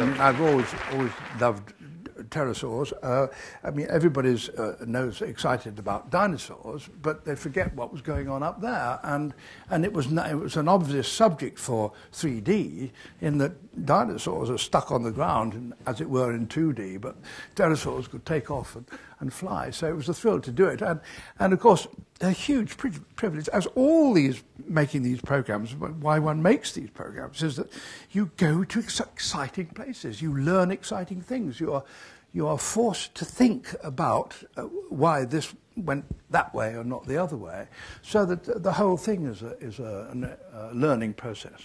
I mean, I've always loved pterosaurs. I mean, everybody's knows excited about dinosaurs, but they forget what was going on up there. And it was an obvious subject for 3D in that dinosaurs are stuck on the ground, as it were, in 2D, but pterosaurs could take off and fly. So it was a thrill to do it. And of course, a huge privilege, as all these making these programs, why one makes these programs, is that you go to exciting places, you learn exciting things, you are forced to think about why this went that way or not the other way, so that the whole thing is a learning process.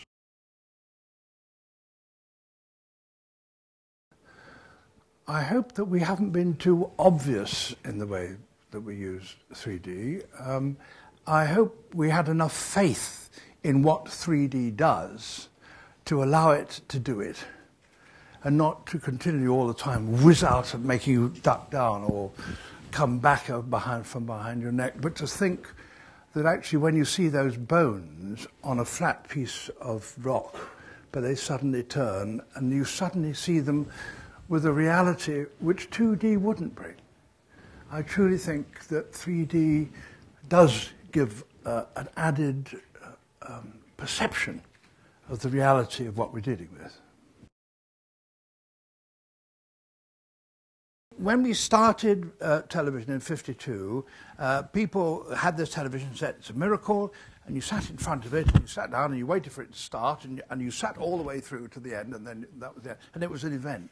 I hope that we haven't been too obvious in the way that we use 3D. I hope we had enough faith in what 3D does to allow it to do it, and not to continue all the time whiz out and making you duck down or come back from behind your neck, but to think that actually when you see those bones on a flat piece of rock, but they suddenly turn and you suddenly see them with a reality which 2D wouldn't bring. I truly think that 3D does give an added perception of the reality of what we're dealing with. When we started television in '52, people had this television set, it's a miracle, and you sat in front of it, and you sat down, and you waited for it to start, and you sat all the way through to the end, and then that was it, and it was an event.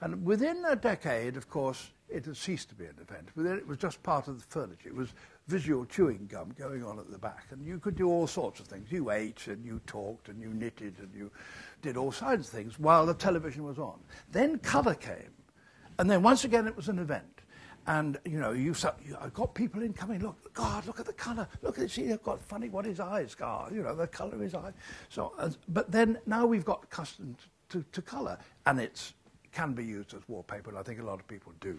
And within a decade, of course, it had ceased to be an event. Within it was just part of the furniture. It was visual chewing gum going on at the back, and you could do all sorts of things. You ate, and you talked, and you knitted, and you did all kinds of things while the television was on. Then colour came. And then once again, it was an event. And, you know, I got people in coming, look, God, look at the colour. Look at it, see, they've got funny, what his eyes are, you know, the colour of his eye. So, but then now we've got accustomed to colour, and it can be used as wallpaper, and I think a lot of people do.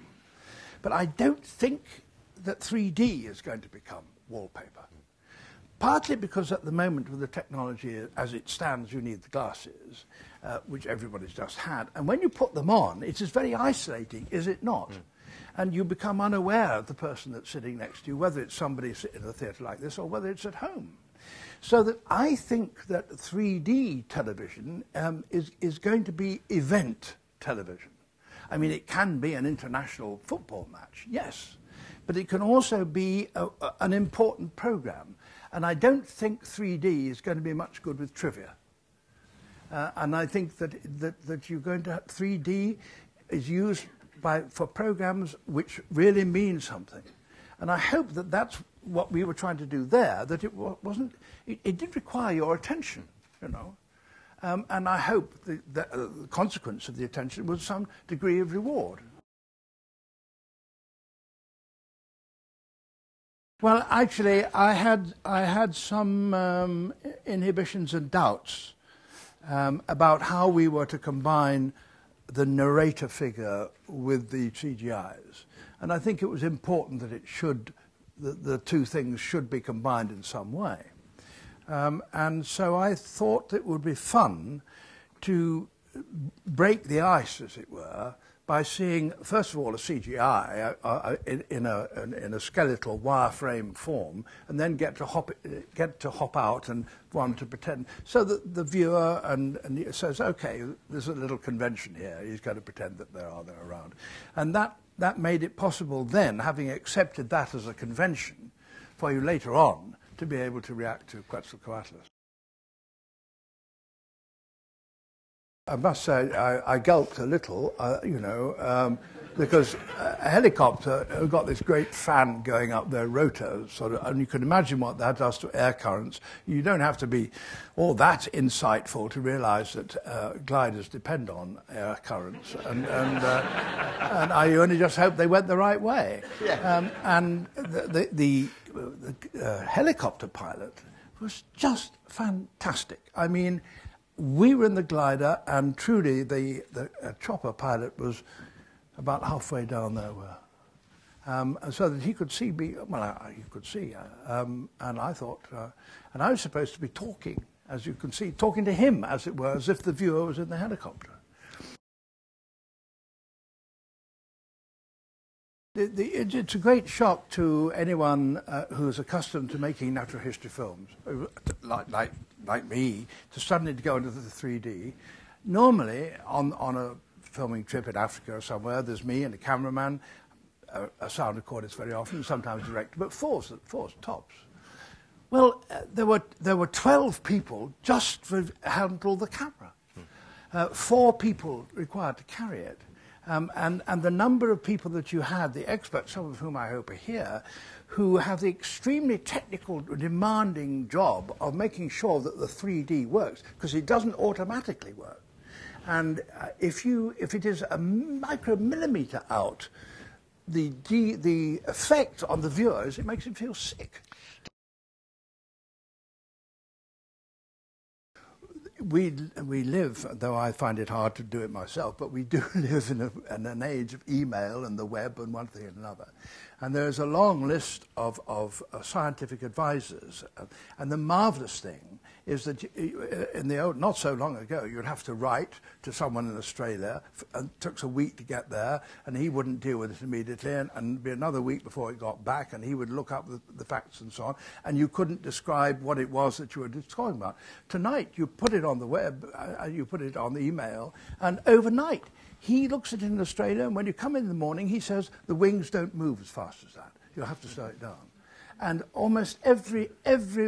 But I don't think that 3D is going to become wallpaper. Partly because at the moment with the technology as it stands, you need the glasses, which everybody's just had. And when you put them on, it is very isolating, is it not? Mm. And you become unaware of the person that's sitting next to you, whether it's somebody sitting in a theatre like this or whether it's at home. So that I think that 3D television is going to be event television. I mean, it can be an international football match, yes, but it can also be an important programme. And I don't think 3D is going to be much good with trivia. And I think that you're going to have 3D is used for programs which really mean something. And I hope that that's what we were trying to do there, that it wasn't, it did require your attention, you know. And I hope that the consequence of the attention was some degree of reward. Well, actually, I had some inhibitions and doubts about how we were to combine the narrator figure with the CGIs, and I think it was important that the two things should be combined in some way. And so I thought it would be fun to break the ice, as it were, by seeing, first of all, a CGI in a skeletal wireframe form, and then get to hop out and one to pretend, so that the viewer and says, okay, there's a little convention here. He's going to pretend that they're around, and that made it possible then, having accepted that as a convention, for you later on to be able to react to Quetzalcoatlus. I must say, I gulped a little, you know, because a helicopter got this great fan going up their rotor, sort of, and you can imagine what that does to air currents. You don't have to be all that insightful to realise that gliders depend on air currents, and I only just hope they went the right way. Yeah. And the helicopter pilot was just fantastic. I mean, we were in the glider, and truly the chopper pilot was about halfway down there, so that he could see me. Well, he could see, and I thought, and I was supposed to be talking, as you can see, talking to him, as it were, as if the viewer was in the helicopter. It's a great shock to anyone who's accustomed to making natural history films, like me, to suddenly go into the 3D. Normally, on a filming trip in Africa or somewhere, there's me and a cameraman, a sound recordist very often, sometimes director, but four tops. Well, there were 12 people just to handle the camera. 4 people required to carry it. And the number of people that you had, the experts, some of whom I hope are here, who have the extremely technical, demanding job of making sure that the 3D works, because it doesn't automatically work. And if it is a micromillimeter out, the effect on the viewers, it makes them feel sick. We live, though I find it hard to do it myself, but we do live in an age of email and the web and one thing and another. And there's a long list of scientific advisors. And the marvelous thing is that not so long ago, you'd have to write to someone in Australia, and it took a week to get there, and he wouldn't deal with it immediately, and it'd be another week before it got back, and he would look up the facts and so on, and you couldn't describe what it was that you were talking about. Tonight, you put it on the web, you put it on the email, and overnight, he looks at it in Australia, and when you come in the morning, he says, the wings don't move as fast as that. You'll have to slow it down. And almost every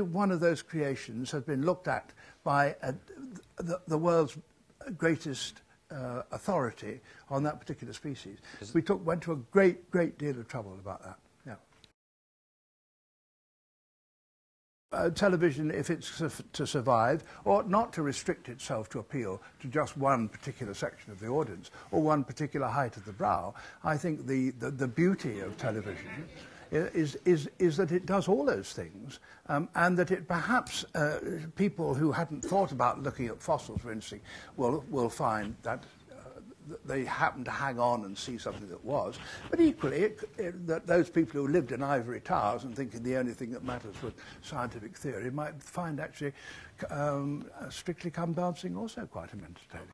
one of those creations has been looked at by the world's greatest authority on that particular species. We went to a great deal of trouble about that. Yeah. Television, if it's to survive, ought not to restrict itself to appeal to just one particular section of the audience or one particular height of the brow. I think the beauty of television is that it does all those things, and that it perhaps people who hadn't thought about looking at fossils, for instance, will find that they happen to hang on and see something that was. But equally, that those people who lived in ivory towers and thinking the only thing that matters was scientific theory might find actually Strictly Come Dancing also quite entertaining.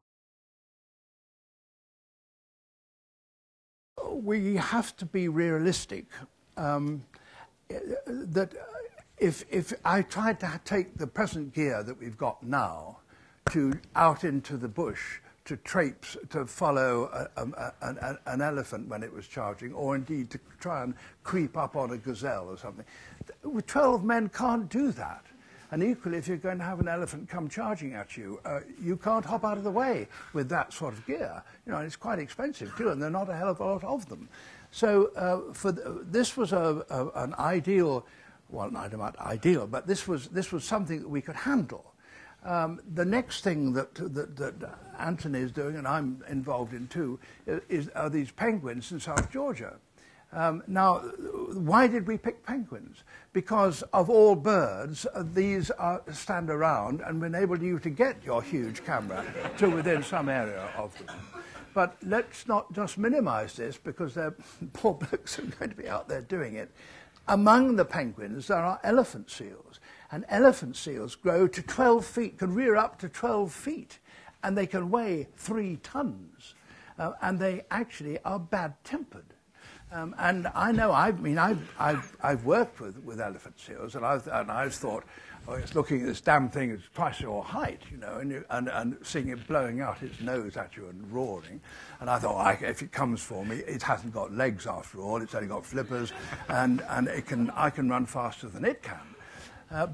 We have to be realistic. That if I tried to take the present gear that we've got now out into the bush to traipse, to follow an elephant when it was charging, or indeed to try and creep up on a gazelle or something, 12 men can't do that. And equally, if you're going to have an elephant come charging at you, you can't hop out of the way with that sort of gear. You know, it's quite expensive too, and there are not a hell of a lot of them. So this was an ideal, well, not ideal, but this was something that we could handle. The next thing that Anthony is doing, and I'm involved in too, are these penguins in South Georgia. Now, why did we pick penguins? Because of all birds, these stand around and enable you to get your huge camera to within some area of them. But let's not just minimize this, because they're poor blokes are going to be out there doing it. Among the penguins, there are elephant seals. And elephant seals grow to 12 feet, can rear up to 12 feet, and they can weigh 3 tons. And they actually are bad-tempered. And I know, I've worked with elephant seals, and I've thought, oh, it's looking at this damn thing, it's twice your height, you know, and seeing it blowing out its nose at you and roaring. And I thought, if it comes for me, it hasn't got legs after all, it's only got flippers, and I can run faster than it can.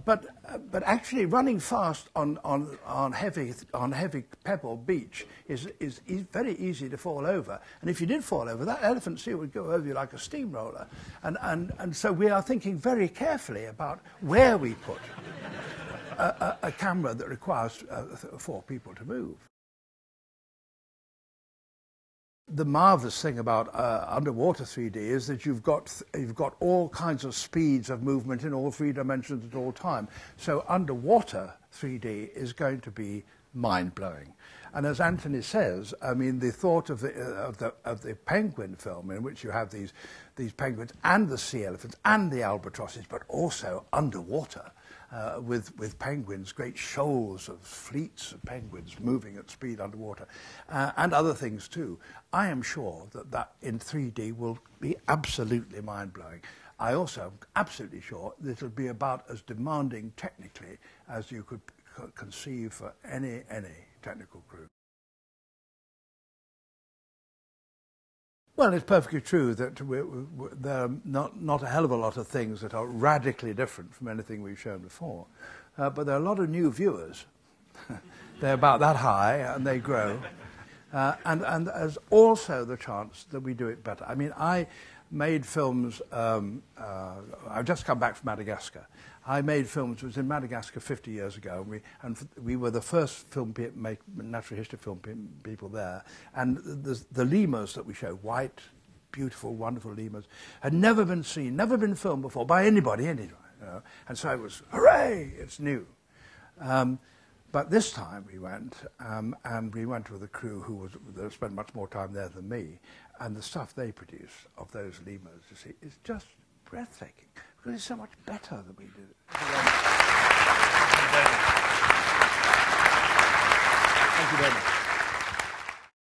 But actually running fast on heavy pebble beach is very easy to fall over. And if you did fall over, that elephant seal would go over you like a steamroller. And so we are thinking very carefully about where we put a camera that requires 4 people to move. The marvelous thing about underwater 3D is that you've got all kinds of speeds of movement in all 3 dimensions at all time. So underwater 3D is going to be mind-blowing. And as Anthony says, I mean, the thought of the penguin film, in which you have these penguins and the sea elephants and the albatrosses, but also underwater with penguins, great shoals of fleets of penguins moving at speed underwater, and other things too. I am sure that in 3D will be absolutely mind-blowing. I also am absolutely sure that it'll be about as demanding technically as you could conceive for any technical crew. Well, it's perfectly true that there are not a hell of a lot of things that are radically different from anything we've shown before, but there are a lot of new viewers. They're about that high and they grow, and there's also the chance that we do it better. I mean, I made films. I've just come back from Madagascar. I made films. It was in Madagascar 50 years ago, and we were the first natural history film people there. And the lemurs that we showed, white, beautiful, wonderful lemurs, had never been seen, never been filmed before by anybody. You know? And so it was, hooray! It's new. But this time we went, and we went with a crew that spent much more time there than me, and the stuff they produce of those lemurs, you see, is just breathtaking, because it's so much better than we did it.